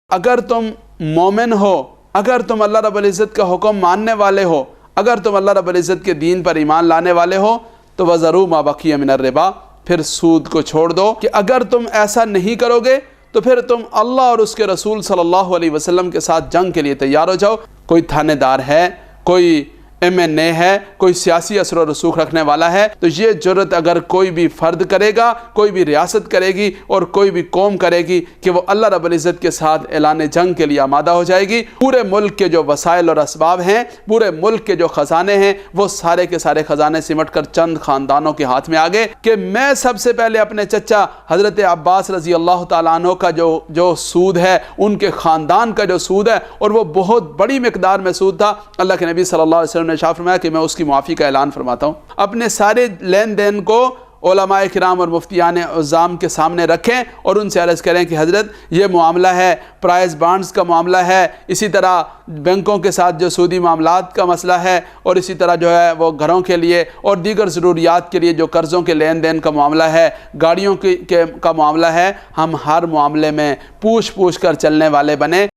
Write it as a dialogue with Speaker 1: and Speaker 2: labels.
Speaker 1: अगर तुम मोमिन हो, अगर तुम अल्लाह रब्बुल इज़्ज़त का हुक्म मानने वाले हो, अगर तुम अल्लाह रब्बुल इज़्ज़त के दीन पर ईमान लाने वाले हो तो वज़रू मा बक़िया मिनर रिबा, फिर सूद को छोड़ दो। कि अगर तुम ऐसा नहीं करोगे तो फिर तुम अल्लाह और उसके रसूल सल्लल्लाहु अलैहि वसल्लम के साथ जंग के लिए तैयार हो जाओ। कोई थानेदार है, कोई MNA है, कोई सियासी असर और रसूख रखने वाला है, तो ये जुर्रत अगर कोई भी फ़र्द करेगा, कोई भी रियासत करेगी और कोई भी कौम करेगी कि वो अल्लाह रब्बुल इज़्ज़त के साथ ऐलान जंग के लिए आमादा हो जाएगी। पूरे मुल्क के जो वसाइल और असबाब हैं, पूरे मुल्क के जो ख़जाने हैं, वो सारे के सारे ख़जाने सिमट कर चंद ख़ानदानों के हाथ में आ गए कि मैं सबसे पहले अपने चचा हज़रत अब्बास रज़ी अल्लाह तआला अन्हु का जो सूद है, उनके ख़ानदान का जो सूद है, और वो बहुत बड़ी मिक़दार में सूद था, अल्लाह के नबी सल्लल्लाहु अलैहि वसल्लम ने इरशाद फरमाया कि मैं उसकी मुआफ़ी का ऐलान फरमाता हूँ। अपने सारे लेन देन को उलमाए किराम और मुफ्तियान उज़्ज़ाम के सामने रखें और उनसे अर्ज़ करें कि हज़रत ये मामला है, प्राइस बॉन्ड्स का मामला है, इसी तरह बैंकों के साथ जो सूदी मामलात का मसला है, और इसी तरह जो है वो घरों के लिए और दीगर ज़रूरियात के लिए जो कर्ज़ों के लेन देन का मामला है, गाड़ियों का मामला है, हम हर मामले में पूछ पूछ कर चलने वाले बने।